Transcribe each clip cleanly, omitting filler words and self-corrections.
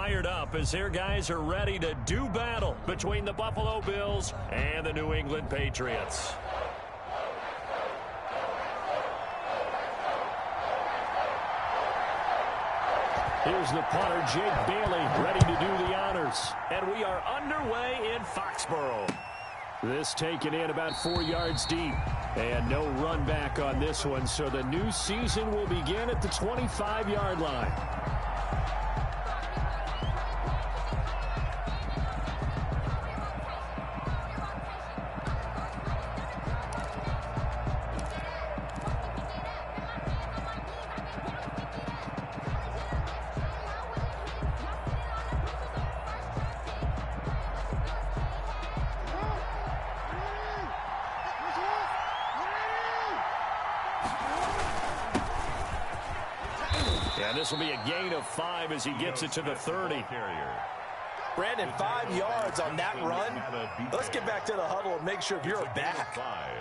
fired up as their guys are ready to do battle between the Buffalo Bills and the New England Patriots. Here's the punter, Jake Bailey, ready to do the honors. And we are underway in Foxborough. This taken in about 4 yards deep. And no run back on this one, so the new season will begin at the 25-yard line. And this will be a gain of 5 as he gets it to the 30. Brandon, 5 yards on that run. Let's get back to the huddle and make sure you're back.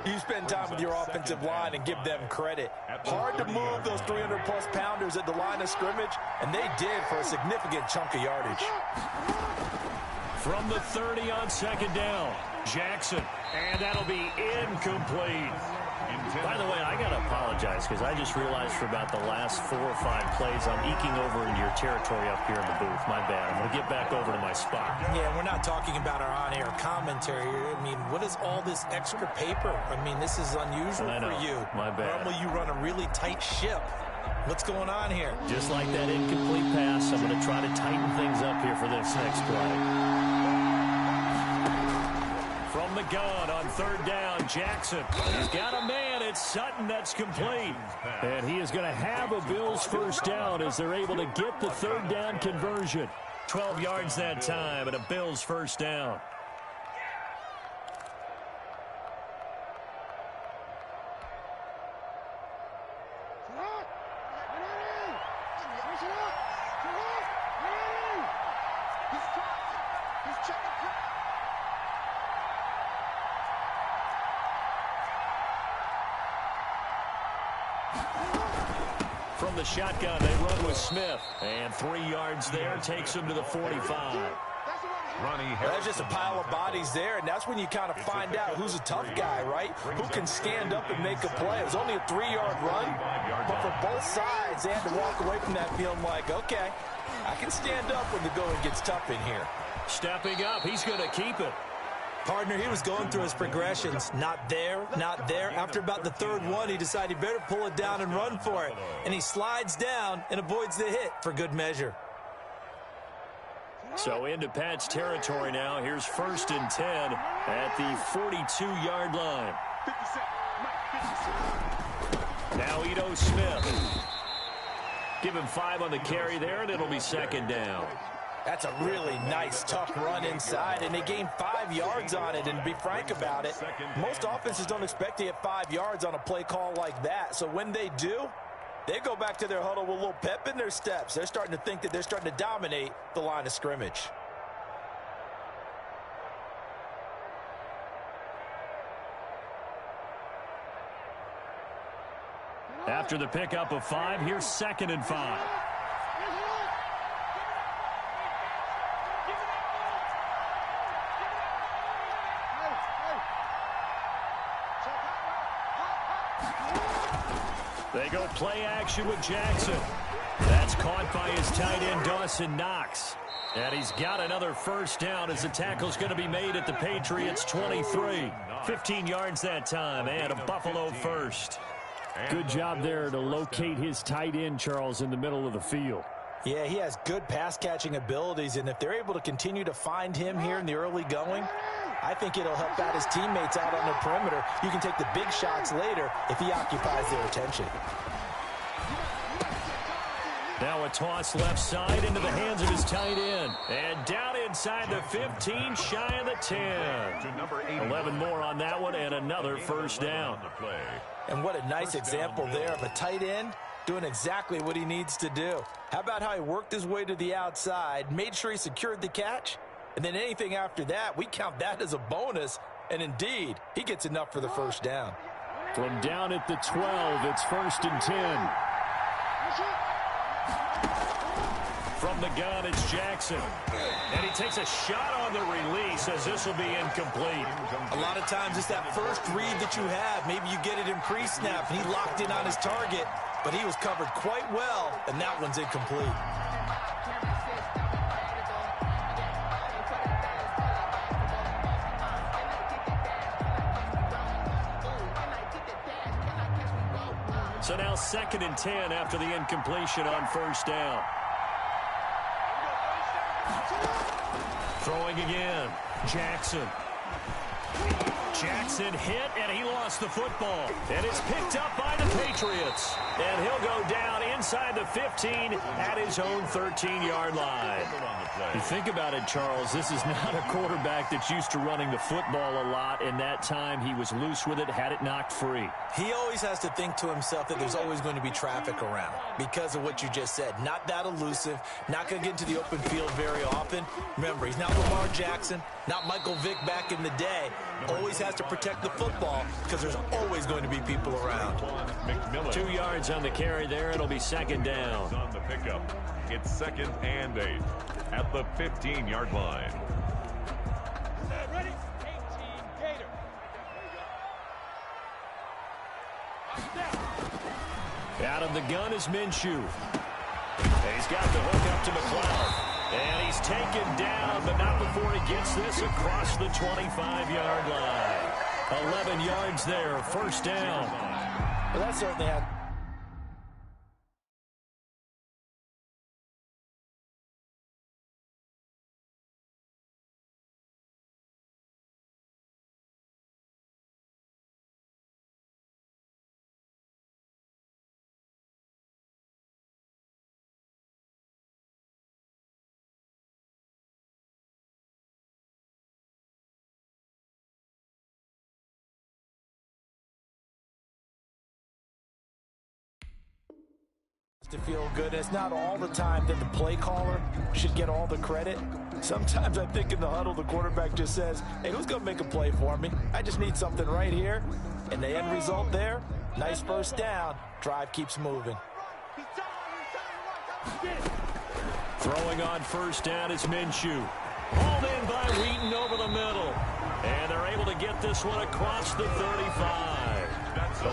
You spend time with your offensive line and give them credit. Hard to move those 300-plus pounders at the line of scrimmage, and they did for a significant chunk of yardage. From the 30 on second down, Jackson, and that'll be incomplete. By the way, I got to apologize because I just realized for about the last 4 or 5 plays I'm eking over into your territory up here in the booth. My bad. I'm going to get back over to my spot. Yeah, we're not talking about our on-air commentary. I mean, what is all this extra paper? I mean, this is unusual for you. My bad. Normally you run a really tight ship. What's going on here? Just like that incomplete pass, I'm going to try to tighten things up here for this next play. From the gun on third down, Jackson. He's got a man. It's Sutton that's complete. And he is going to have a Bills first down as they're able to get the third down conversion. 12 yards that time and a Bills first down. From the shotgun, they run with Smith. And 3 yards there takes him to the 45. There's just a pile of bodies there, and that's when you kind of find out who's a tough guy, right? Who can stand up and make a play. It was only a 3-yard run, but for both sides, they had to walk away from that feeling like, okay, I can stand up when the going gets tough in here. Stepping up, he's going to keep it. Partner, he was going through his progressions. Not there, not there. After about the third one, he decided he better pull it down and run for it. And he slides down and avoids the hit for good measure. So into Pat's territory now. Here's 1st and 10 at the 42-yard line. Now Ito Smith. Give him 5 on the carry there, and it'll be second down. That's a really nice, tough run inside, and they gained 5 yards on it. And to be frank about it, most offenses don't expect to get 5 yards on a play call like that. So when they do, they go back to their huddle with a little pep in their steps. They're starting to think that they're starting to dominate the line of scrimmage. After the pickup of 5, here's 2nd and 5. They go play action with Jackson. That's caught by his tight end, Dawson Knox. And he's got another first down as the tackle's going to be made at the Patriots' 23. 15 yards that time, and a Buffalo first. Good job there to locate his tight end, Charles, in the middle of the field. Yeah, he has good pass-catching abilities, and if they're able to continue to find him here in the early going, I think it'll help out his teammates out on the perimeter. You can take the big shots later if he occupies their attention. Now a toss left side into the hands of his tight end. And down inside the 15, shy of the 10. 11 more on that one, and another first down. And what a nice example there of a tight end doing exactly what he needs to do. How about how he worked his way to the outside, made sure he secured the catch, and then anything after that, we count that as a bonus. And indeed, he gets enough for the first down. From down at the 12, it's 1st and 10. From the gun, it's Jackson. And he takes a shot on the release as this will be incomplete. A lot of times it's that first read that you have. Maybe you get it in pre-snap, and he locked in on his target, but he was covered quite well, and that one's incomplete. So now 2nd and 10 after the incompletion on first down. Throwing again. Jackson. Jackson hit, and he lost the football. And it's picked up by the Patriots. And he'll go down inside the 15 at his own 13-yard line. You think about it, Charles, this is not a quarterback that's used to running the football a lot. In that time, he was loose with it, had it knocked free. He always has to think to himself that there's always going to be traffic around because of what you just said. Not that elusive, not going to get into the open field very often. Remember, he's not Lamar Jackson, not Michael Vick back in the day. Always has to protect the football because there's always going to be people around. 2 yards on the carry there. It'll be 2nd down. On the pickup, it's 2nd and 8 at the 15-yard line. Ready? 18 Gator. Out of the gun is Minshew. He's got the hook up to McLeod. And he's taken down, but not before he gets this across the 25-yard line. 11 yards there, 1st down. Well, that certainly had... to feel good. It's not all the time that the play caller should get all the credit. Sometimes I think in the huddle the quarterback just says, hey, who's going to make a play for me? I just need something right here. And the end result there, nice 1st down. Drive keeps moving. Throwing on 1st down is Minshew. Hauled in by Wheaton over the middle. And they're able to get this one across the 35.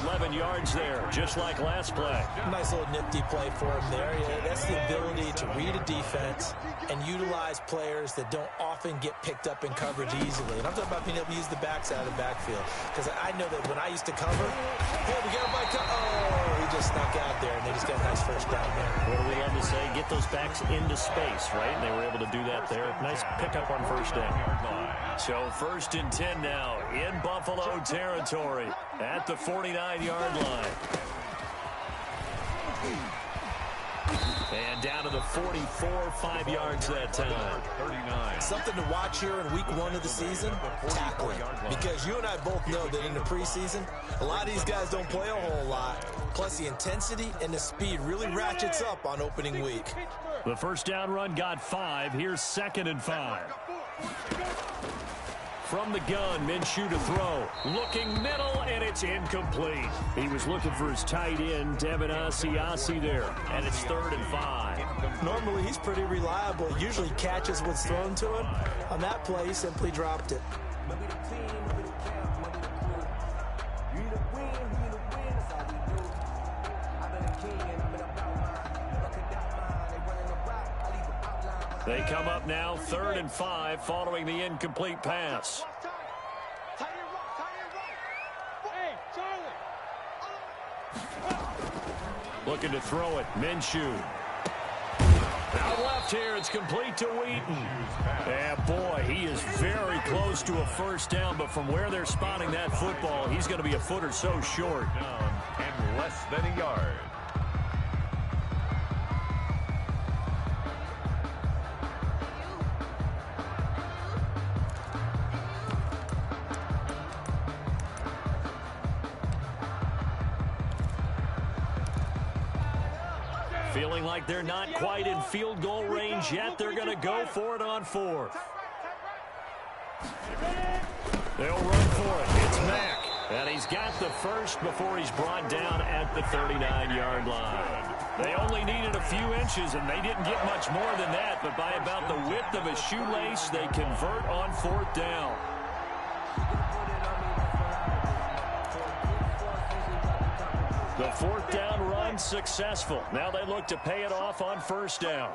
11 yards there, just like last play. Nice little nifty play for him there. Yeah, that's the ability to read a defense and utilize players that don't often get picked up in coverage easily. And I'm talking about being able to use the backs out of the backfield. Because I know that when I used to cover, hey, we got my he just snuck out there, and they just got a nice 1st down there. What do we love to say? Get those backs into space, right? And they were able to do that there. Nice pickup on 1st down. So 1st and 10 now in Buffalo territory at the 49-yard line. And down to the 44, 5 yards that time. 39. Something to watch here in week 1 of the season, tackling. Because you and I both know that in the preseason, a lot of these guys don't play a whole lot. Plus the intensity and the speed really ratchets up on opening week. The 1st down run got 5. Here's 2nd and 5. From the gun, Minshew to throw. Looking middle, and it's incomplete. He was looking for his tight end, Devin Asiasi there. And it's 3rd and 5. Normally, he's pretty reliable. Usually catches what's thrown to him. On that play, he simply dropped it. They come up now 3rd and 5 following the incomplete pass. Looking to throw it. Minshew. Out left here. It's complete to Wheaton. And boy, he is very close to a 1st down, but from where they're spotting that football, he's going to be a foot or so short. Down and less than a yard. Feeling like they're not quite in field goal range yet. They're going to go for it on 4th. They'll run for it. It's Mack. And he's got the 1st before he's brought down at the 39-yard line. They only needed a few inches, and they didn't get much more than that, but by about the width of a shoelace, they convert on 4th down. The 4th down run successful. Now they look to pay it off on 1st down.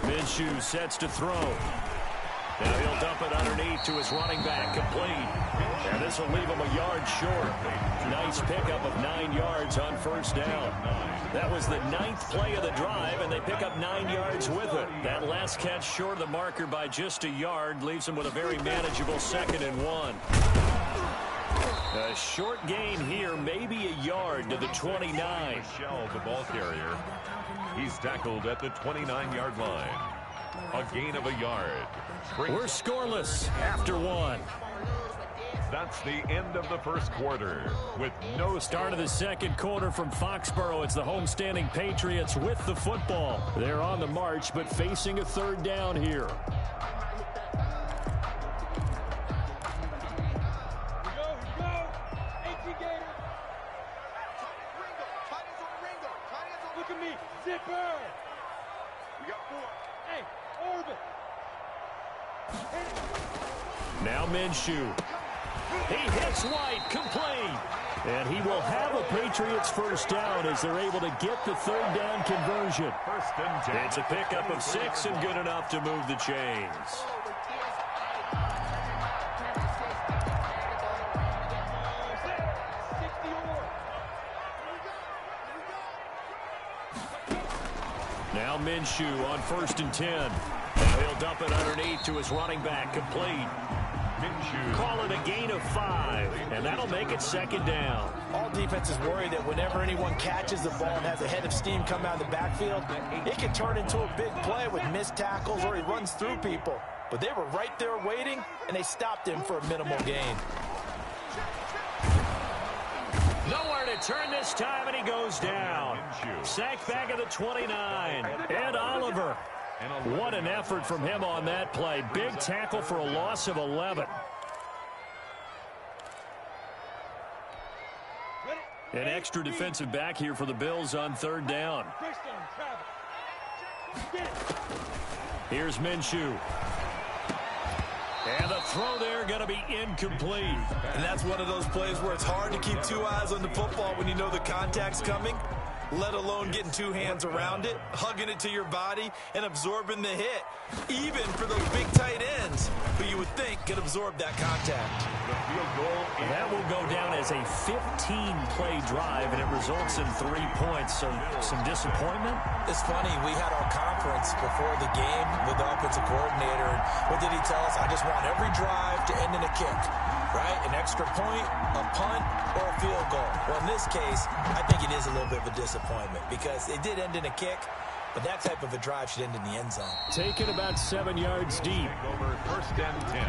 Minshew sets to throw. Now he'll dump it underneath to his running back, complete. And this will leave him a yard short. Nice pickup of 9 yards on 1st down. That was the 9th play of the drive, and they pick up 9 yards with it. That last catch short of the marker by just a yard leaves them with a very manageable 2nd and 1. A short gain here, maybe a yard to the 29. Shell, the ball carrier. He's tackled at the 29-yard line. A gain of a yard. We're scoreless after 1. That's the end of the first quarter with no start of the second quarter from Foxborough. It's the homestanding Patriots with the football. They're on the march, but facing a 3rd down here. Look at me, zipper. We got 4. Hey, orbit. Now Minshew. He hits White, complete. And he will have a Patriots 1st down as they're able to get the 3rd down conversion. 1st and 10. It's a pickup of 6 and good enough to move the chains. Now Minshew on 1st and 10. Now he'll dump it underneath to his running back, complete. Minshew. Call it a gain of 5, and that'll make it 2nd down. All defenses worry that whenever anyone catches the ball and has a head of steam come out of the backfield, it can turn into a big play with missed tackles or he runs through people. But they were right there waiting, and they stopped him for a minimal gain. Nowhere to turn this time, and he goes down. Sacked back at the 29. Ed Oliver. What an effort from him on that play. Big tackle for a loss of 11. An extra defensive back here for the Bills on 3rd down. Here's Minshew. And the throw there going to be incomplete. And that's one of those plays where it's hard to keep 2 eyes on the football when you know the contact's coming, let alone getting 2 hands around it, hugging it to your body, and absorbing the hit, even for those big tight ends who you would think could absorb that contact. The field goal. That will go down as a 15-play drive, and it results in 3 points. So some disappointment? It's funny, we had our conference before the game with the offensive coordinator, and what did he tell us? I just want every drive to end in a kick, right? An extra point, a punt, or a field goal. Well, in this case, I think it is a little bit of a disappointment because it did end in a kick, but that type of a drive should end in the end zone. Taken about 7 yards deep. Over 1st and 10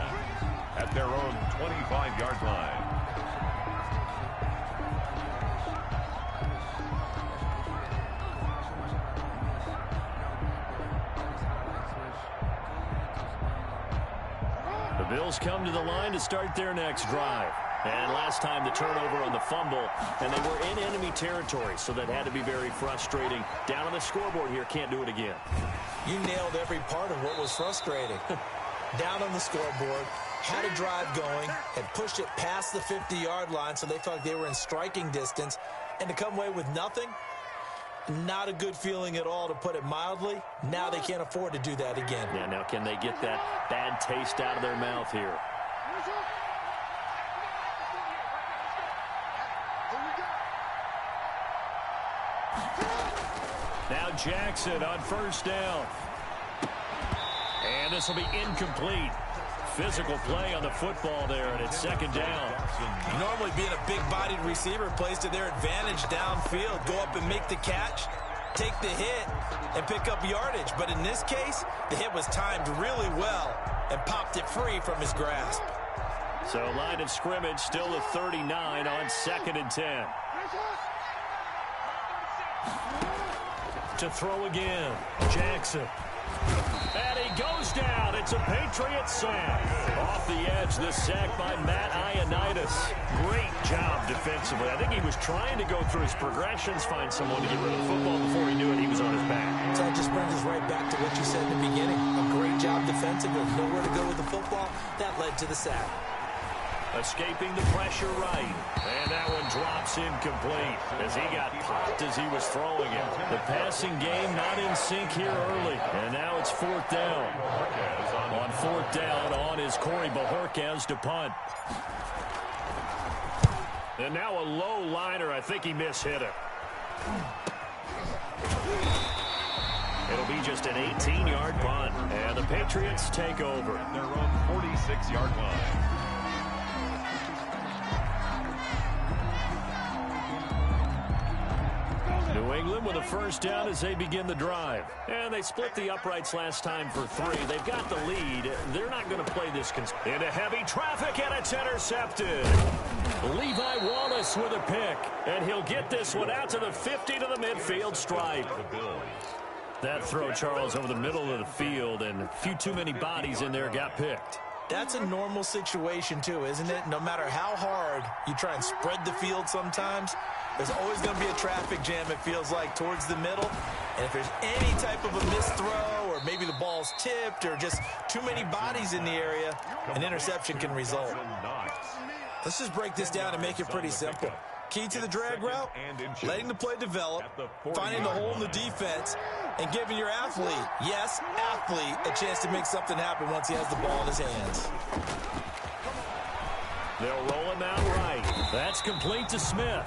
at their own 25-yard line. The Bills come to the line to start their next drive. And last time the turnover on the fumble, and they were in enemy territory, so that had to be very frustrating. Down on the scoreboard here, can't do it again. You nailed every part of what was frustrating. Down on the scoreboard, had a drive going, had pushed it past the 50-yard line, so they felt they were in striking distance, and to come away with nothing, not a good feeling at all, to put it mildly. Now they can't afford to do that again. Yeah, now can they get that bad taste out of their mouth here? Now Jackson on 1st down. And this will be incomplete. Physical play on the football there, and it's 2nd down. Normally being a big-bodied receiver plays to their advantage downfield. Go up and make the catch, take the hit, and pick up yardage. But in this case, the hit was timed really well and popped it free from his grasp. So line of scrimmage still a 39 on 2nd and 10. To throw again, Jackson. And he goes down. It's a Patriot sack. Off the edge, this sack by Matt Ioannidis. Great job defensively. I think he was trying to go through his progressions, find someone to get rid of the football. Before he knew it, he was on his back. So it just brings us right back to what you said in the beginning. A great job defensively. Nowhere to go with the football. That led to the sack. Escaping the pressure right. And that one drops incomplete as he got popped as he was throwing it. The passing game not in sync here early. And now it's fourth down. On fourth down, on is Corey Bojorquez to punt. And now a low liner. I think he mishit it. It'll be just an 18-yard punt. And the Patriots take over. Their own 46-yard line. New England with a first down as they begin the drive. And they split the uprights last time for 3. They've got the lead. They're not going to play this into heavy traffic, and it's intercepted. Levi Wallace with a pick. And he'll get this one out to the 50 to the midfield stripe. That throw, Charles, over the middle of the field, and a few too many bodies in there got picked. That's a normal situation, too, isn't it? No matter how hard you try and spread the field sometimes, there's always going to be a traffic jam, it feels like, towards the middle. And if there's any type of a missed throw or maybe the ball's tipped or just too many bodies in the area, an interception can result. Let's just break this down and make it pretty simple. Key to the drag route, letting the play develop, finding the hole in the defense, and giving your athlete, yes, athlete, a chance to make something happen once he has the ball in his hands. They'll roll him out right. That's complete to Smith.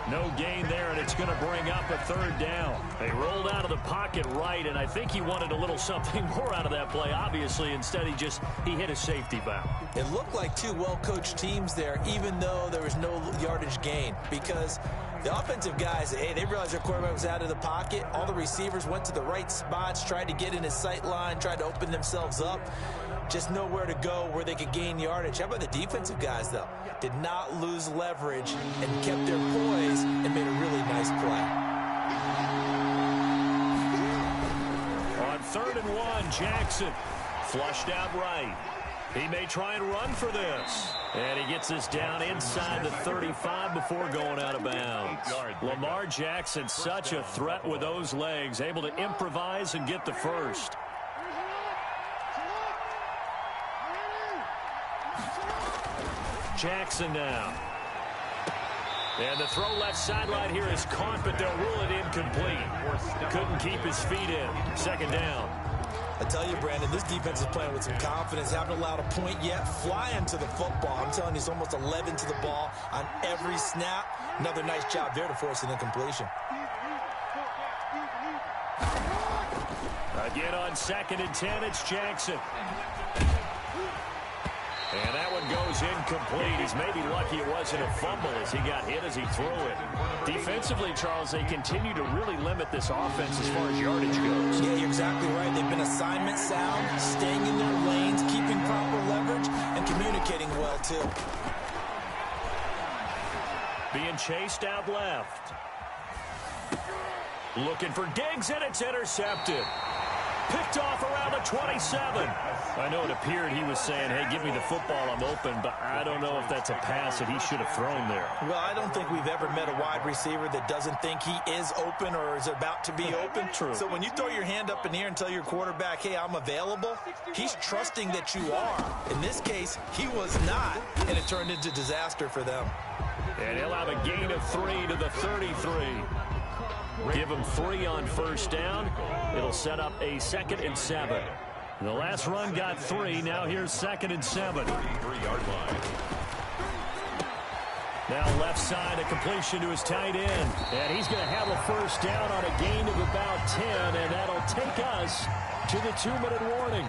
No gain there, and it's going to bring up a third down. They rolled out of the pocket right, and I think he wanted a little something more out of that play, obviously. Instead, he hit a safety valve. It looked like two well-coached teams there, even though there was no yardage gain, because the offensive guys, hey, they realized their quarterback was out of the pocket. All the receivers went to the right spots, tried to get in his sight line, tried to open themselves up. Just nowhere to go where they could gain yardage. How about the defensive guys, though? Did not lose leverage and kept their poise and made a really nice play. On 3rd and 1, Jackson flushed out right. He may try and run for this. And he gets this down inside the 35 before going out of bounds. Lamar Jackson, such a threat with those legs, able to improvise and get the first. Jackson now. And the throw left sideline here is caught, but they'll rule it incomplete. Couldn't keep his feet in. 2nd down. I tell you, Brandon, this defense is playing with some confidence. Haven't allowed a point yet. Flying to the football. I'm telling you, it's almost 11 to the ball on every snap. Another nice job there to force an incompletion. Again on 2nd and 10, it's Jackson. And that one goes incomplete. He's maybe lucky it wasn't a fumble as he got hit as he threw it. Defensively, Charles, they continue to really limit this offense as far as yardage goes. Yeah, you're exactly right. They've been assignment sound, staying in their lanes, keeping proper leverage, and communicating well, too. Being chased out left. Looking for Diggs, and it's intercepted. Picked off around the 27. I know it appeared he was saying, hey, give me the football, I'm open, but I don't know if that's a pass that he should have thrown there. Well, I don't think we've ever met a wide receiver that doesn't think he is open or is about to be open. True. So when you throw your hand up in the air and tell your quarterback, hey, I'm available, he's trusting that you are. In this case, he was not, and it turned into disaster for them. And he'll have a gain of 3 to the 33. Give him 3 on 1st down. It'll set up a 2nd and 7. The last run got 3. Now here's 2nd and 7. 33-yard line. Now left side, a completion to his tight end. And he's going to have a 1st down on a gain of about 10. And that'll take us to the 2-minute warning.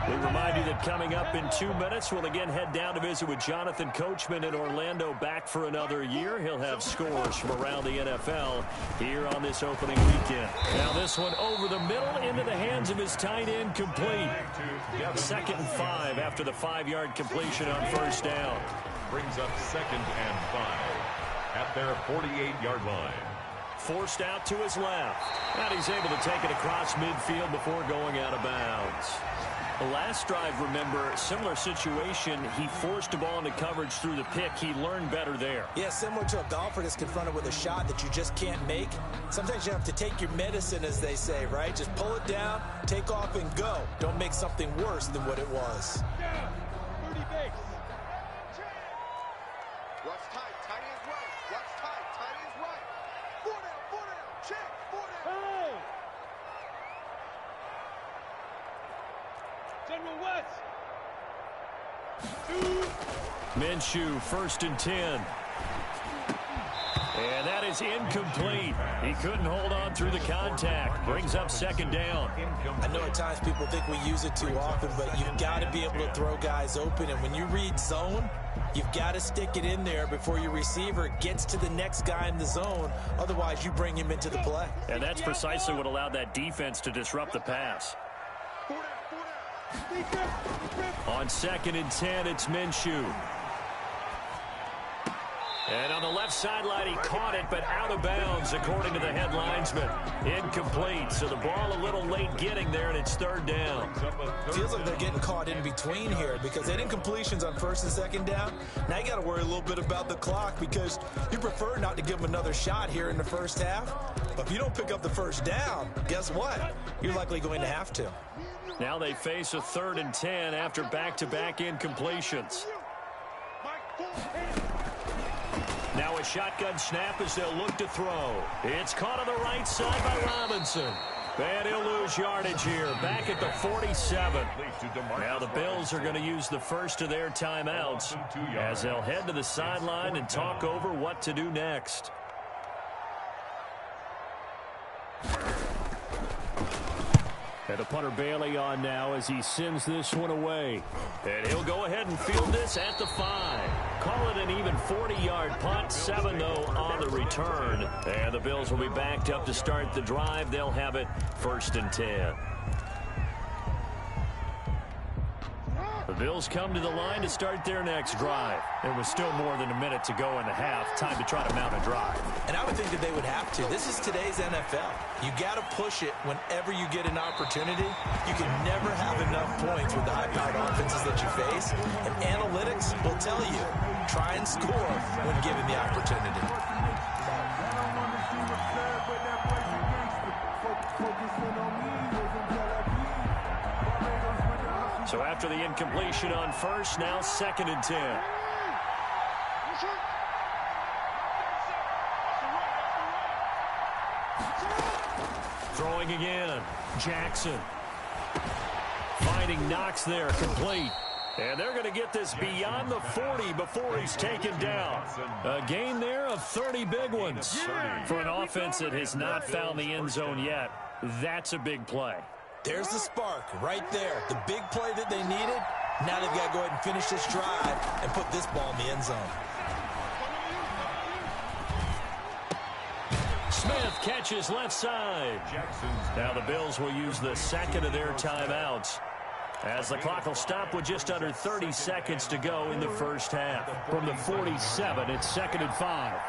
We remind you that coming up in 2 minutes, we'll again head down to visit with Jonathan Coachman in Orlando, back for another year. He'll have scores from around the NFL here on this opening weekend. Now this one over the middle into the hands of his tight end, complete. 2nd and 5 after the 5-yard completion on 1st down. Brings up 2nd and 5 at their 48-yard line. Forced out to his left. And he's able to take it across midfield before going out of bounds. The last drive, remember, similar situation. He forced a ball into coverage through the pick. He learned better there. Yeah, similar to a golfer that's confronted with a shot that you just can't make. Sometimes you have to take your medicine, as they say, right? Just pull it down, take off, and go. Don't make something worse than what it was. Down. 30 base. Watch tight. Tight ends right. Watch tight. Tight ends right. 4 down. 4 down. Check. 4 down. Hey! General West. 2. Minshew, 1st and 10. And that is incomplete. He couldn't hold on through the contact. Brings up 2nd down. I know at times people think we use it too often, but you've got to be able to throw guys open. And when you read zone, you've got to stick it in there before your receiver gets to the next guy in the zone. Otherwise, you bring him into the play. And that's precisely what allowed that defense to disrupt the pass. 4 down. 4 down. On 2nd and 10, it's Minshew. And on the left sideline, he caught it, but out of bounds, according to the head linesman. Incomplete, so the ball a little late getting there, and it's 3rd down. Feels like they're getting caught in between here because they did incompletions on 1st and 2nd down. Now you got to worry a little bit about the clock because you prefer not to give them another shot here in the first half. But if you don't pick up the 1st down, guess what? You're likely going to have to. Now they face a 3rd and 10 after back-to-back incompletions. Now a shotgun snap as they'll look to throw. It's caught on the right side by Robinson. And he'll lose yardage here, back at the 47. Now the Bills are going to use the first of their timeouts as they'll head to the sideline and talk over what to do next. And the punter Bailey on now as he sends this one away. And he'll go ahead and field this at the 5. Call it an even 40-yard punt, 7 though on the return. And the Bills will be backed up to start the drive. They'll have it 1st and 10. The Bills come to the line to start their next drive. There was still more than a minute to go in the half. Time to try to mount a drive. And I would think that they would have to. This is today's NFL. You got to push it whenever you get an opportunity. You can never have enough points with the high-powered offenses that you face. And analytics will tell you, try and score when given the opportunity. So after the incompletion on 1st, now 2nd and 10. Throwing again. Jackson. Finding Knox there, complete. And they're going to get this beyond the 40 before he's taken down. A gain there of 30 big ones. For an offense that has not found the end zone yet, that's a big play. There's the spark right there. The big play that they needed. Now they've got to go ahead and finish this drive and put this ball in the end zone. Smith catches left side. Now the Bills will use the 2nd of their timeouts as the clock will stop with just under 30 seconds to go in the first half. From the 47, it's 2nd and 5.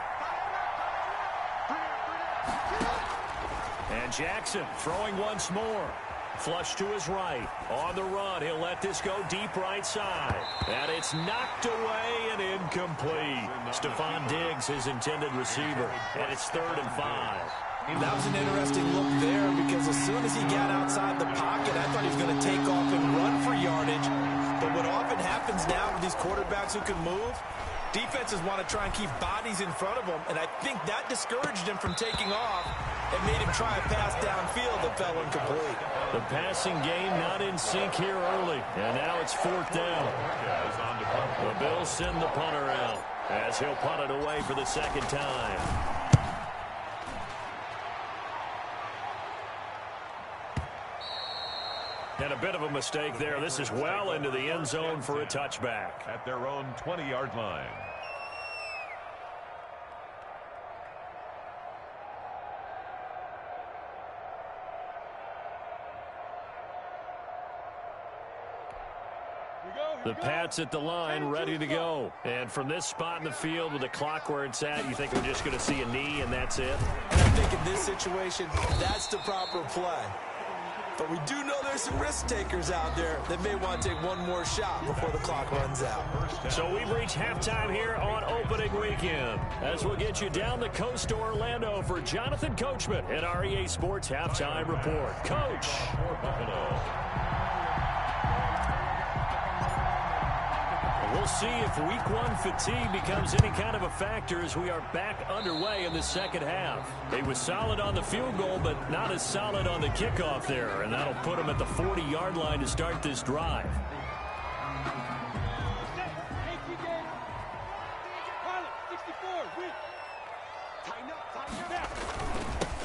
And Jackson throwing once more. Flush to his right. On the run, he'll let this go deep right side. And it's knocked away and incomplete. Stephon Diggs, his intended receiver. And it's 3rd and 5. That was an interesting look there because as soon as he got outside the pocket, I thought he was going to take off and run for yardage. But what often happens now with these quarterbacks who can move, defenses want to try and keep bodies in front of them. And I think that discouraged him from taking off and made him try a pass downfield that fell incomplete. The passing game not in sync here early. And now it's 4th down. The Bills send the punter out as he'll punt it away for the 2nd time. And a bit of a mistake there. This is well into the end zone for a touchback. At their own 20-yard line. The Pats at the line, ready to go. And from this spot in the field with the clock where it's at, you think we're just going to see a knee and that's it? And I think in this situation, that's the proper play. But we do know there's some risk takers out there that may want to take one more shot before the clock runs out. So we've reached halftime here on opening weekend. As we'll get you down the coast to Orlando for Jonathan Coachman and our EA Sports Halftime Report. Coach. We'll see if week one fatigue becomes any kind of a factor as we are back underway in the second half. He was solid on the field goal, but not as solid on the kickoff there, and that'll put him at the 40-yard line to start this drive.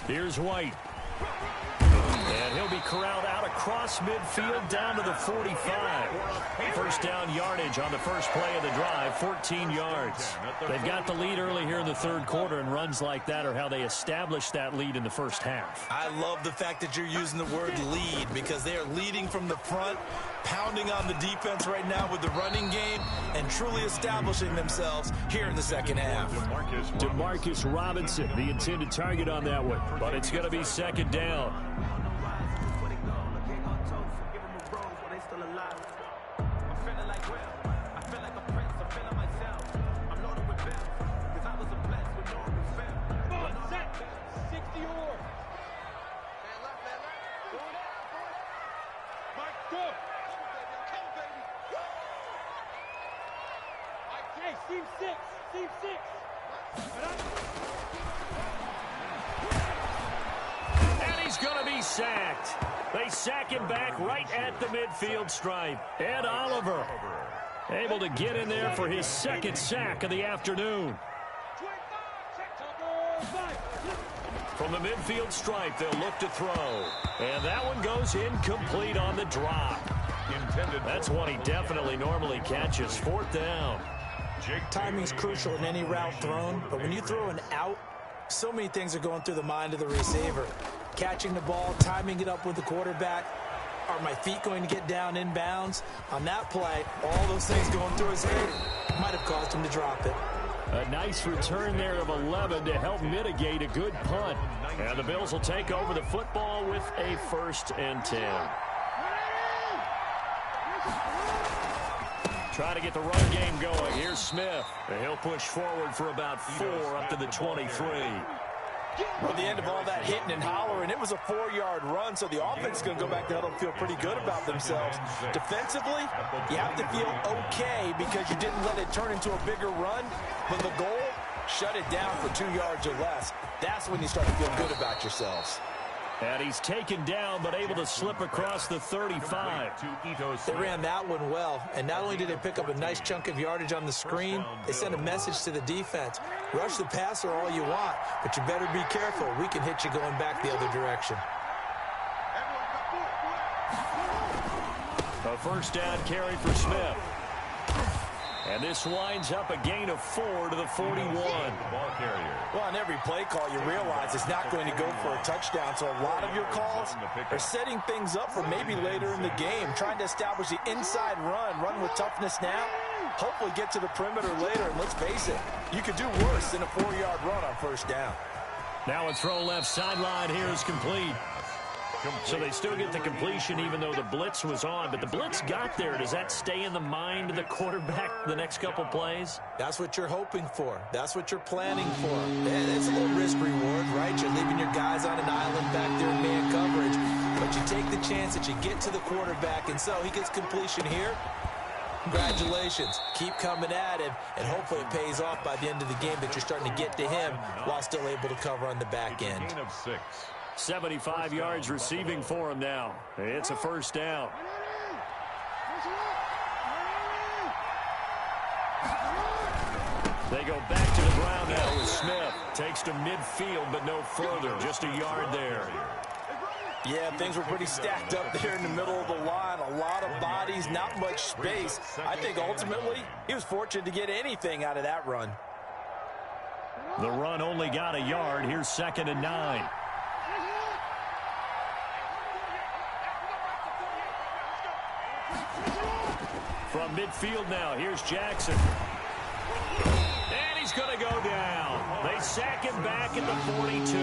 Here's White. And he'll be corralled out across midfield down to the 45. First down yardage on the first play of the drive, 14 yards. They've got the lead early here in the third quarter, and runs like that are how they establish that lead in the first half. I love the fact that you're using the word lead because they are leading from the front, pounding on the defense right now with the running game, and truly establishing themselves here in the second half. Demarcus Robinson, the intended target on that one, but it's going to be second down. And he's going to be sacked. They sack him back right at the midfield stripe. Ed Oliver able to get in there for his second sack of the afternoon. From the midfield stripe, they'll look to throw. And that one goes incomplete on the drop. That's one he definitely normally catches. Fourth down. Timing's crucial in any route thrown, but when you throw an out, so many things are going through the mind of the receiver. Catching the ball, timing it up with the quarterback. Are my feet going to get down inbounds? On that play, all those things going through his head might have caused him to drop it. A nice return there of 11 to help mitigate a good punt. And the Bills will take over the football with a 1st and 10. Try to get the run game going. Here's Smith. And he'll push forward for about 4 up to the 23. Well, the end of all that hitting and hollering, it was a 4-yard run, so the offense is going to go back to huddle and feel pretty good about themselves. Defensively, you have to feel okay because you didn't let it turn into a bigger run, but the goal, shut it down for 2 yards or less. That's when you start to feel good about yourselves. And he's taken down, but able to slip across the 35. They ran that one well, and not only did they pick up a nice chunk of yardage on the screen, they sent a message to the defense. Rush the passer all you want, but you better be careful. We can hit you going back the other direction. A first down carry for Smith. And this winds up a gain of 4 to the 41. Well, on every play call, you realize it's not going to go for a touchdown. So a lot of your calls are setting things up for maybe later in the game, trying to establish the inside run with toughness now, hopefully get to the perimeter later. And let's face it, you could do worse than a 4-yard run on first down. Now a throw left sideline here is complete. So they still get the completion even though the blitz was on. But the blitz got there. Does that stay in the mind of the quarterback the next couple plays? That's what you're hoping for. That's what you're planning for. It's a little risk reward, right? You're leaving your guys on an island back there in man coverage. But you take the chance that you get to the quarterback. And so he gets completion here. Congratulations. Keep coming at him. And hopefully it pays off by the end of the game that you're starting to get to him while still able to cover on the back end. Gain of 6. 75 yards receiving for him now. It's a first down. They go back to the ground now with Smith. Takes to midfield, but no further. Just a yard there. Yeah, things were pretty stacked up there in the middle of the line. A lot of bodies, not much space. I think ultimately he was fortunate to get anything out of that run. The run only got a yard. Here's 2nd and 9. From around midfield now. Here's Jackson. And he's going to go down. They sack him back at the 42.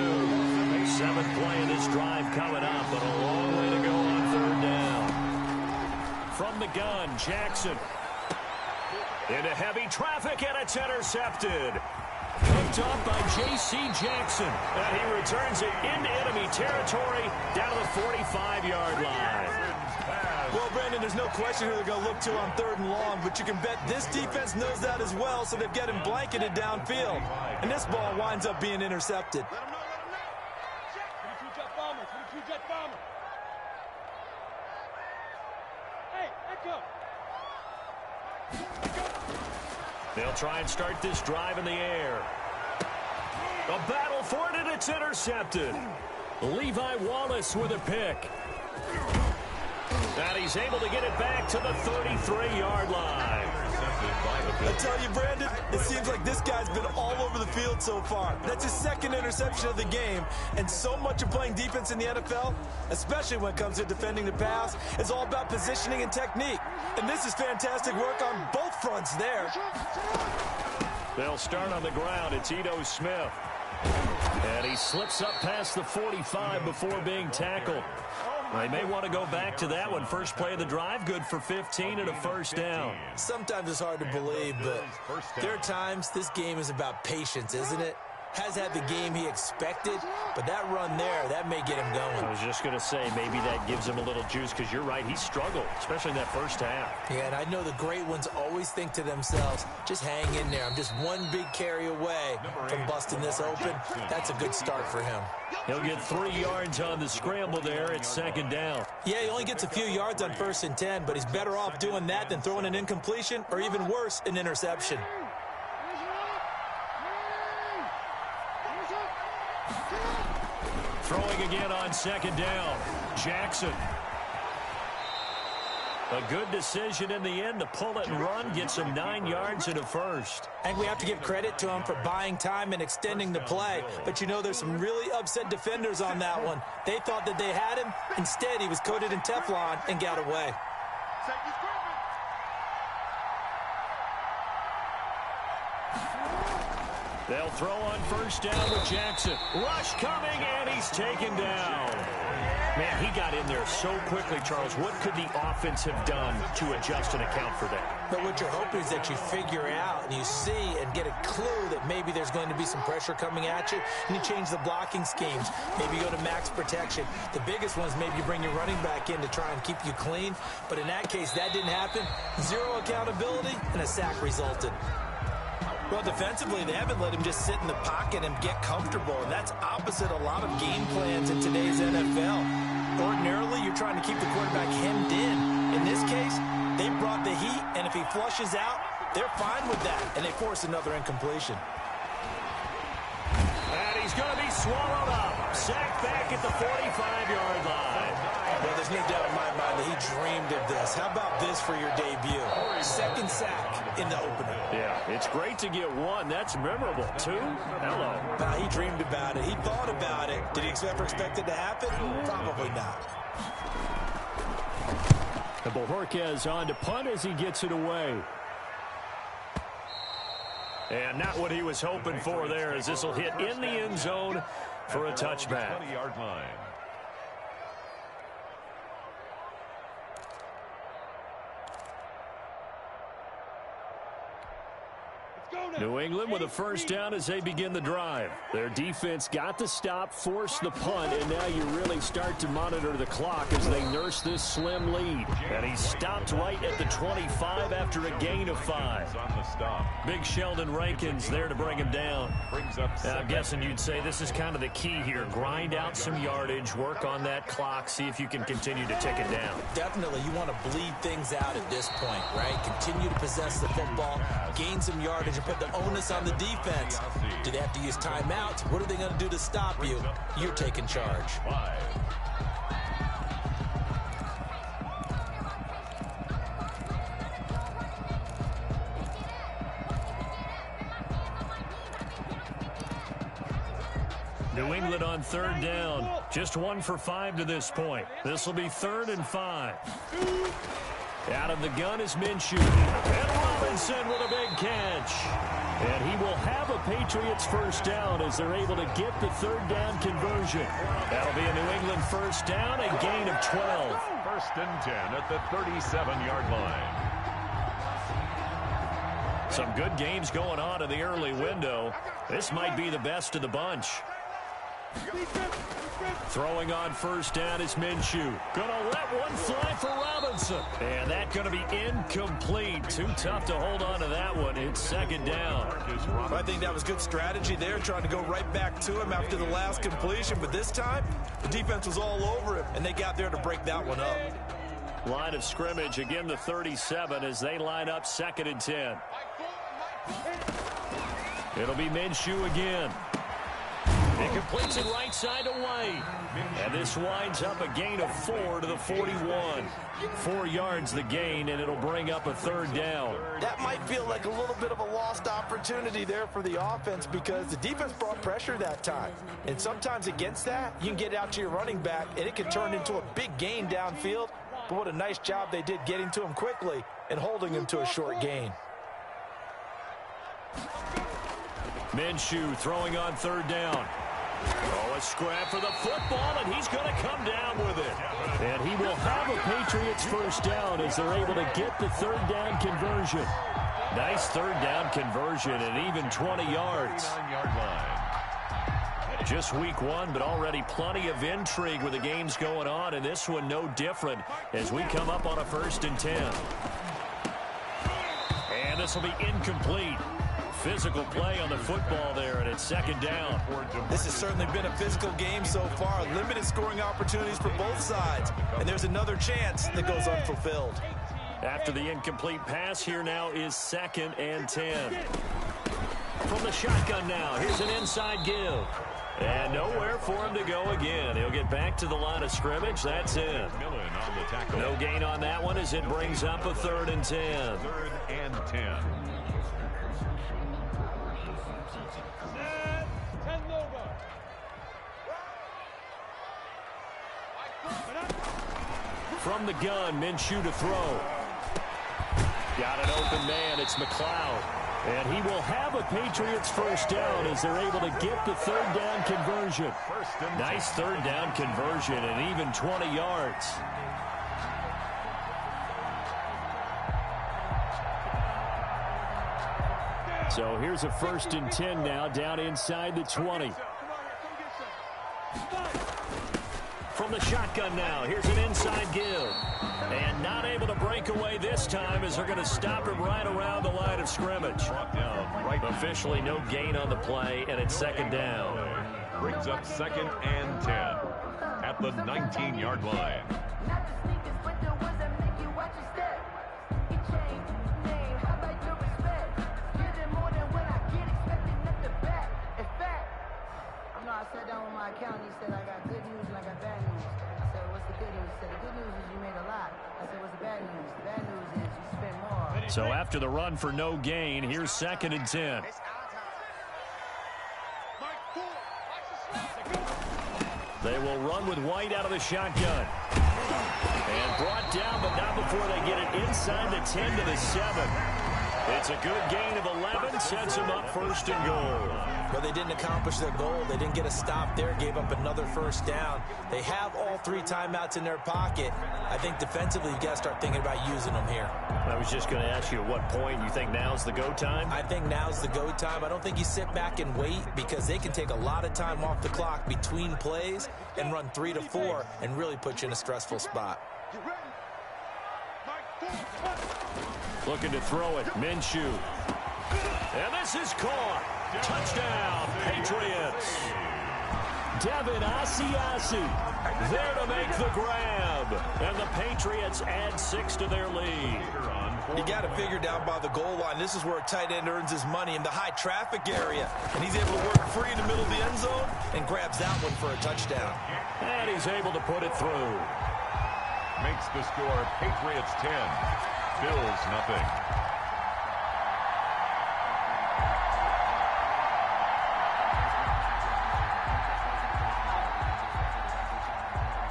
7th play of this drive coming up, but a long way to go on 3rd down. From the gun, Jackson. Into heavy traffic, and it's intercepted. Picked up by J.C. Jackson. And he returns it into enemy territory down to the 45-yard line. Well, Brandon, there's no question who they're going to look to on 3rd and long, but you can bet this defense knows that as well, so they've got him blanketed downfield. And this ball winds up being intercepted. Let him know. 22-jet bomber, 22-jet bomber. Hey, echo. They'll try and start this drive in the air. A battle for it, and it's intercepted. Levi Wallace with a pick. And he's able to get it back to the 33-yard line. I tell you, Brandon, it seems like this guy's been all over the field so far. That's his 2nd interception of the game. And so much of playing defense in the NFL, especially when it comes to defending the pass, is all about positioning and technique. And this is fantastic work on both fronts there. They'll start on the ground. It's Ito Smith. And he slips up past the 45 before being tackled. They may want to go back to that one. First play of the drive, good for 15 and a 1st down. Sometimes it's hard to believe, but there are times this game is about patience, isn't it? Has had the game he expected, but that run there, that may get him going. I was just going to say, maybe that gives him a little juice, because you're right, he struggled, especially in that first half. Yeah, and I know the great ones always think to themselves, just hang in there. I'm just one big carry away from busting this open. That's a good start for him. He'll get 3 yards on the scramble there. It's 2nd down. Yeah, he only gets a few yards on 1st and 10, but he's better off doing that than throwing an incompletion, or even worse, an interception. Throwing again on 2nd down. Jackson. A good decision in the end to pull it and run. Gets him 9 yards and a 1st. I think we have to give credit to him for buying time and extending the play. But you know, there's some really upset defenders on that one. They thought that they had him. Instead, he was coated in Teflon and got away. They'll throw on 1st down with Jackson. Rush coming, and he's taken down. Man, he got in there so quickly, Charles. What could the offense have done to adjust and account for that? But what you're hoping is that you figure out and you see and get a clue that maybe there's going to be some pressure coming at you, and you change the blocking schemes. Maybe you go to max protection. The biggest one is maybe you bring your running back in to try and keep you clean. But in that case, that didn't happen. 0 accountability, and a sack resulted. Well, defensively, they haven't let him just sit in the pocket and get comfortable, and that's opposite a lot of game plans in today's NFL. Ordinarily, you're trying to keep the quarterback hemmed in. In this case, they brought the heat, and if he flushes out, they're fine with that, and they force another incompletion. And he's going to be swallowed up. Sacked back at the 45-yard line. Well, there's no doubt in my mind that he dreamed of this. How about this for your debut? 2nd sack in the opener. Yeah, it's great to get 1. That's memorable. 2? Hello. He dreamed about it. He thought about it. Did he ever expect it to happen? Probably not. And Bojorquez on to punt as he gets it away. And not what he was hoping for there, as this will hit in the end zone for a touchback. 20-yard line. New England with a 1st down as they begin the drive. Their defense got the stop, forced the punt, and now you really start to monitor the clock as they nurse this slim lead. And he stopped right at the 25 after a gain of 5. Big Sheldon Rankins there to bring him down. I'm guessing you'd say this is kind of the key here. Grind out some yardage, work on that clock, see if you can continue to tick it down. Definitely, you want to bleed things out at this point, right? Continue to possess the football, gain some yardage, and put the onus on the defense. Do they have to use timeouts? What are they going to do to stop you? You're taking charge. New England on 3rd down. Just 1 for 5 to this point. This will be 3rd and 5. Out of the gun is Minshew. And Robinson with a big catch. And he will have a Patriots first down as they're able to get the third down conversion. That'll be a New England first down, a gain of 12. First and 10 at the 37-yard line. Some good games going on in the early window. This might be the best of the bunch. Throwing on first down is Minshew. Gonna let one fly for Robinson. And that's gonna be incomplete. Too tough to hold on to that one. It's second down. I think that was good strategy there, trying to go right back to him after the last completion. But this time, the defense was all over him, and they got there to break that one up. Line of scrimmage, again the 37 as they line up second and 10. It'll be Minshew again. He completes it right side away. And this winds up a gain of 4 to the 41. 4 yards the gain, and it'll bring up a third down. That might feel like a little bit of a lost opportunity there for the offense because the defense brought pressure that time. And sometimes against that, you can get out to your running back, and it can turn into a big gain downfield. But what a nice job they did getting to him quickly and holding him to a short gain. Minshew throwing on third down. Oh, a scrap for the football, and he's going to come down with it. And he will have a Patriots first down as they're able to get the third down conversion. Nice third down conversion and even 20 yards. 9-yard line. Just week one, but already plenty of intrigue with the games going on, and this one no different as we come up on a first and 10. And this will be incomplete. Physical play on the football there, and it's second down. This has certainly been a physical game so far. Limited scoring opportunities for both sides. And there's another chance that goes unfulfilled. After the incomplete pass, here now is second and 10. From the shotgun now, here's an inside give. And nowhere for him to go again. He'll get back to the line of scrimmage. That's in. No gain on that one as it brings up a third and 10. Third and 10. From the gun, Minshew to throw. Got an open man. It's McLeod. And he will have a Patriots first down as they're able to get the third down conversion. Nice third down conversion and even 20 yards. So here's a first and 10 now down inside the 20. From the shotgun now, here's an inside give. And not able to break away this time as they're going to stop him right around the line of scrimmage. Officially no gain on the play, and it's second down. Brings up second and 10 at the 19-yard line. I sat down with my accountant. He said, I got good news and I got bad news. I said, what's the good news? He said, the good news is you made a lot. I said, what's the bad news? The bad news is you spent more. So after the run for no gain, here's second and 10. They will run with White out of the shotgun. And brought down, but not before they get it inside the 10 to the 7. It's a good gain of 11, sets them up first and goal. But they didn't accomplish their goal. They didn't get a stop there, gave up another first down. They have all 3 timeouts in their pocket. I think defensively you've got to start thinking about using them here. I was just going to ask you at what point you think now's the go time? I think now's the go time. I don't think you sit back and wait because they can take a lot of time off the clock between plays and run 3 to 4 and really put you in a stressful spot. Looking to throw it, Minshew. And this is caught. Touchdown, Patriots. Devin Asiasi there to make the grab. And the Patriots add 6 to their lead. You got to figure down by the goal line. This is where a tight end earns his money in the high traffic area. And he's able to work free in the middle of the end zone and grabs that one for a touchdown. And he's able to put it through. Makes the score Patriots 10, Bills nothing.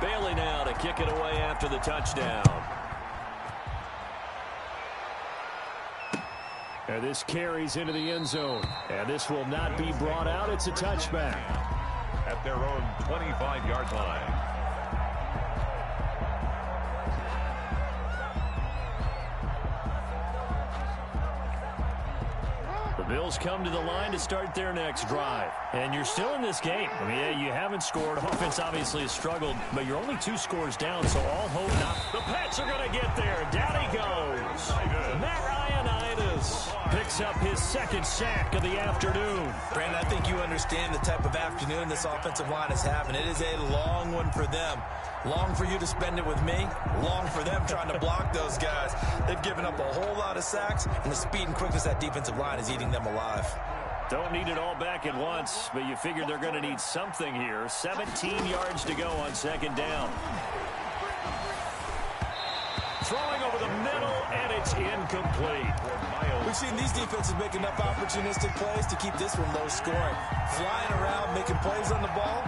Bailey now to kick it away after the touchdown. And this carries into the end zone. And this will not be brought out. It's a touchback. At their own 25-yard line. The Bills come to the line to start their next drive. And you're still in this game. I mean, yeah, you haven't scored. Offense obviously has struggled, but you're only 2 scores down, so all hope not. The Pats are going to get there. Down he goes. Matt Ioannidis picks up his 2nd sack of the afternoon. Brandon, I think you understand the type of afternoon this offensive line is having. It is a long one for them. Long for you to spend it with me. Long for them trying to block those guys. They've given up a whole lot of sacks, and the speed and quickness of that defensive line is eating them alive. Don't need it all back at once, but you figure they're going to need something here. 17 yards to go on 2nd down. Throwing over the middle, and it's incomplete. We've seen these defenses make enough opportunistic plays to keep this one low scoring. Flying around, making plays on the ball,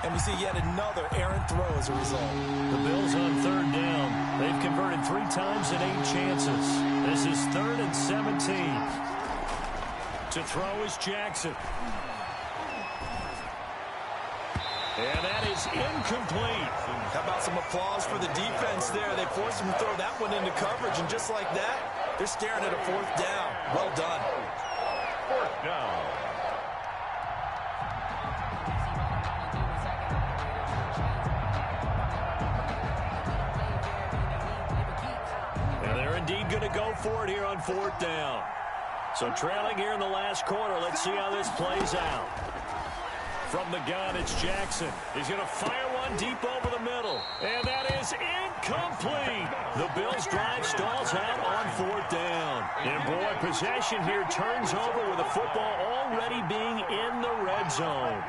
and we see yet another errant throw as a result. The Bills on 3rd down. They've converted 3 times in 8 chances. This is 3rd and 17. To throw is Jackson. And that is incomplete. How about some applause for the defense there? They forced him to throw that one into coverage, and just like that, they're staring at a 4th down. Well done. 4th down. And they're indeed going to go for it here on 4th down. So trailing here in the last quarter. Let's see how this plays out. From the gun, it's Jackson. He's going to fire one deep over the middle. And that is incomplete. The Bills drive stalls out on 4th down. And boy, possession here turns over with the football already being in the red zone.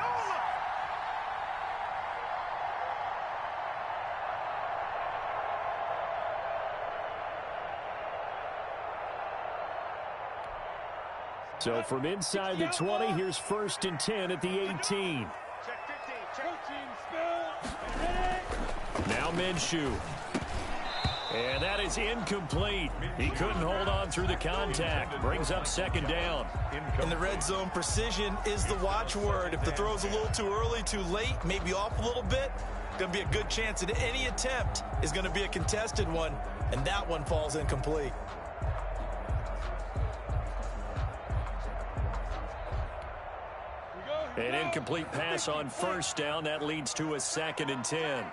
So from inside the 20, here's 1st and 10 at the 18. Now Minshew. And that is incomplete. He couldn't hold on through the contact. Brings up 2nd down. In the red zone, precision is the watchword. If the throw's a little too early, too late, maybe off a little bit, going to be a good chance that any attempt is going to be a contested one, and that one falls incomplete. An incomplete pass on 1st down. That leads to a 2nd and 10.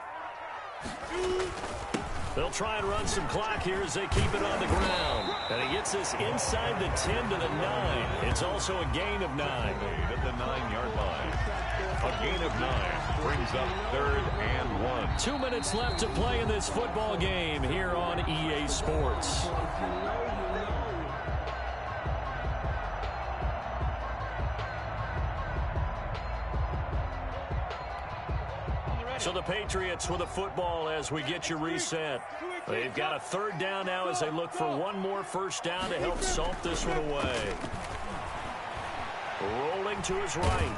They'll try and run some clock here as they keep it on the ground. And he gets this inside the 10 to the 9. It's also a gain of 9. At the 9-yard line. A gain of 9 brings up 3rd and 1. 2 minutes left to play in this football game here on EA Sports. So the Patriots with a football as we get you reset. They've got a 3rd down now as they look for one more 1st down to help salt this one away. Rolling to his right.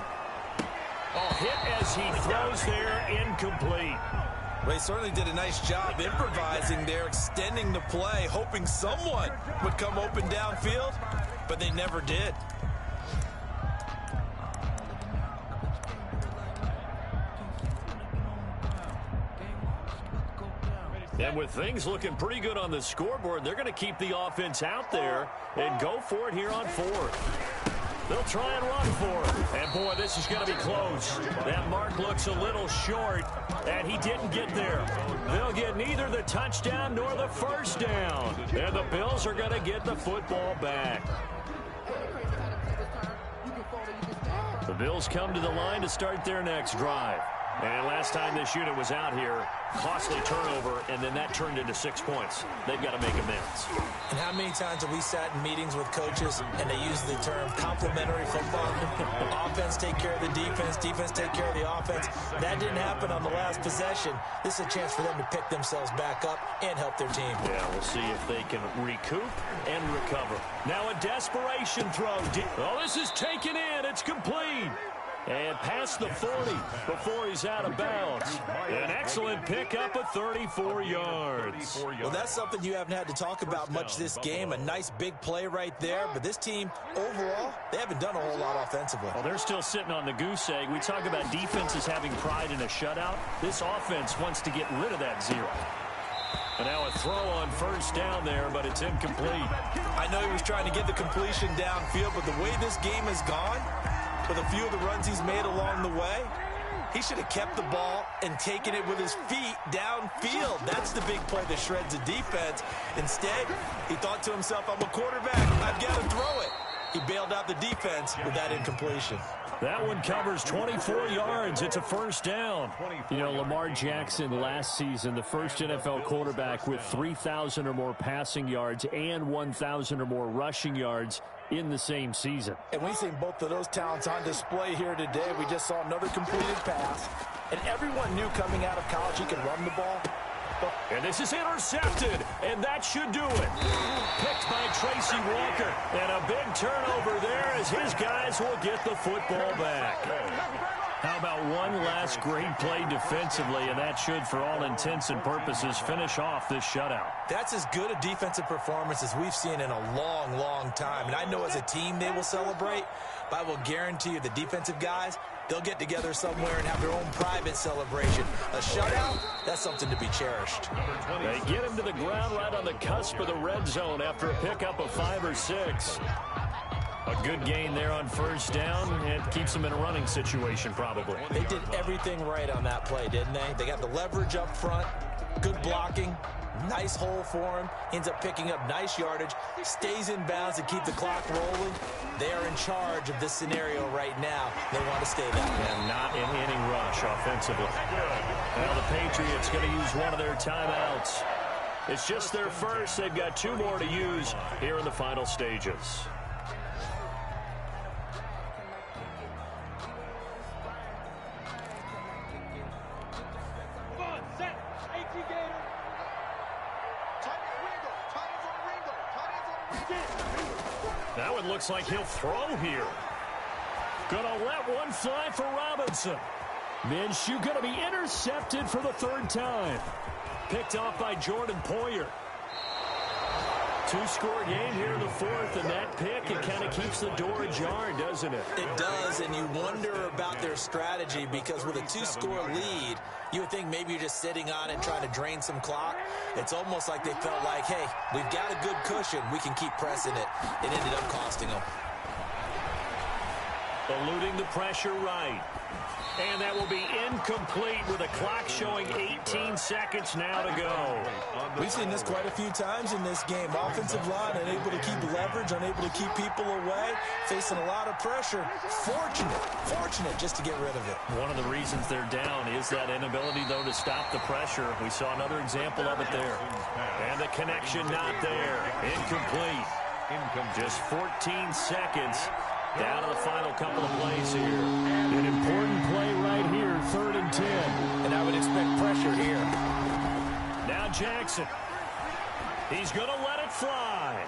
Oh, hit as he throws there, incomplete. Well, he certainly did a nice job improvising there, extending the play, hoping someone would come open downfield, but they never did. And with things looking pretty good on the scoreboard, they're going to keep the offense out there and go for it here on 4th. They'll try and run for it. And, boy, this is going to be close. That mark looks a little short, and he didn't get there. They'll get neither the touchdown nor the 1st down. And the Bills are going to get the football back. The Bills come to the line to start their next drive. And last time this unit was out here, costly turnover, and then that turned into 6 points. They've got to make amends. And how many times have we sat in meetings with coaches and they use the term complementary football? Offense take care of the defense, defense take care of the offense. That didn't happen on the last possession. This is a chance for them to pick themselves back up and help their team. Yeah, we'll see if they can recoup and recover. Now a desperation throw. Oh, this is taken in. It's complete. And past the 40 before he's out of bounds. An excellent pickup of 34 yards. Well, that's something you haven't had to talk about much this game. A nice big play right there. But this team, overall, they haven't done a whole lot offensively. Well, they're still sitting on the goose egg. We talk about defenses having pride in a shutout. This offense wants to get rid of that zero. And now a throw on first down there, but it's incomplete. I know he was trying to get the completion downfield, but the way this game has gone, with a few of the runs he's made along the way, he should have kept the ball and taken it with his feet downfield. That's the big play that shreds the defense. Instead, he thought to himself, I'm a quarterback, I've got to throw it. He bailed out the defense with that incompletion. That one covers 24 yards. It's a first down. You know, Lamar Jackson last season, the first NFL quarterback with 3,000 or more passing yards and 1,000 or more rushing yards in the same season. And we've seen both of those talents on display here today. We just saw another completed pass. And everyone knew coming out of college he could run the ball. And this is intercepted, and that should do it. Picked by Tracy Walker, and a big turnover there as his guys will get the football back. How about one last great play defensively, and that should, for all intents and purposes, finish off this shutout. That's as good a defensive performance as we've seen in a long, long time. And I know as a team they will celebrate, but I will guarantee you the defensive guys, they'll get together somewhere and have their own private celebration. A shutout, that's something to be cherished. They get him to the ground right on the cusp of the red zone after a pickup of 5 or 6. A good gain there on first down, and keeps them in a running situation probably. They did everything right on that play, didn't they? They got the leverage up front, good blocking, nice hole for him, ends up picking up nice yardage, stays in bounds to keep the clock rolling. They are in charge of this scenario right now. They want to stay that way. And not an inning rush offensively. Well, the Patriots going to use one of their timeouts. It's just their first. They've got 2 more to use here in the final stages. That one looks like he'll throw here. Gonna let one fly for Robinson. Minshew gonna be intercepted for the 3rd time. Picked off by Jordan Poyer. 2-score game here in the 4th, and that pick, it kind of keeps the door ajar, doesn't it? It does, and you wonder about their strategy because with a 2-score lead, you would think maybe you're just sitting on it trying to drain some clock. It's almost like they felt like, hey, we've got a good cushion. We can keep pressing it. It ended up costing them. Eluding the pressure right. And that will be incomplete with a clock showing 18 seconds now to go. We've seen this quite a few times in this game. Offensive line unable to keep leverage, unable to keep people away, facing a lot of pressure. Fortunate just to get rid of it. One of the reasons they're down is that inability, though, to stop the pressure. We saw another example of it there. And the connection not there. Incomplete. Just 14 seconds. Down to the final couple of plays here. An important play right here, 3rd and 10. And I would expect pressure here. Now Jackson. He's going to let it fly.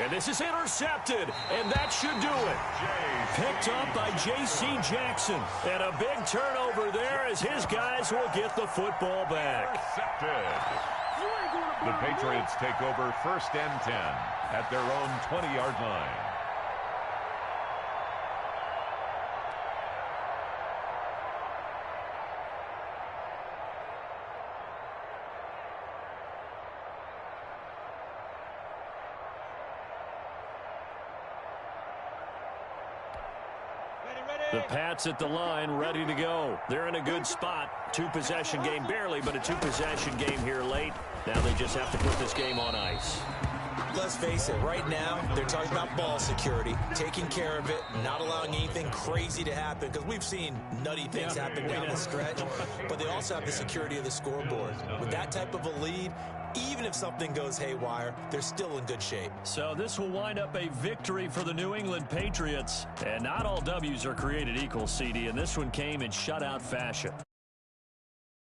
And this is intercepted, and that should do it. Picked up by J.C. Jackson. And a big turnover there as his guys will get the football back. The Patriots take over 1st and 10 at their own 20-yard line. The Pats at the line, ready to go. They're in a good spot. 2-possession game, barely, but a 2-possession game here late. Now they just have to put this game on ice. Let's face it, right now, they're talking about ball security, taking care of it, not allowing anything crazy to happen, because we've seen nutty things happen down the stretch, but they also have the security of the scoreboard. With that type of a lead, even if something goes haywire, they're still in good shape. So this will wind up a victory for the New England Patriots. And not all W's are created equal, CD, and this one came in shutout fashion.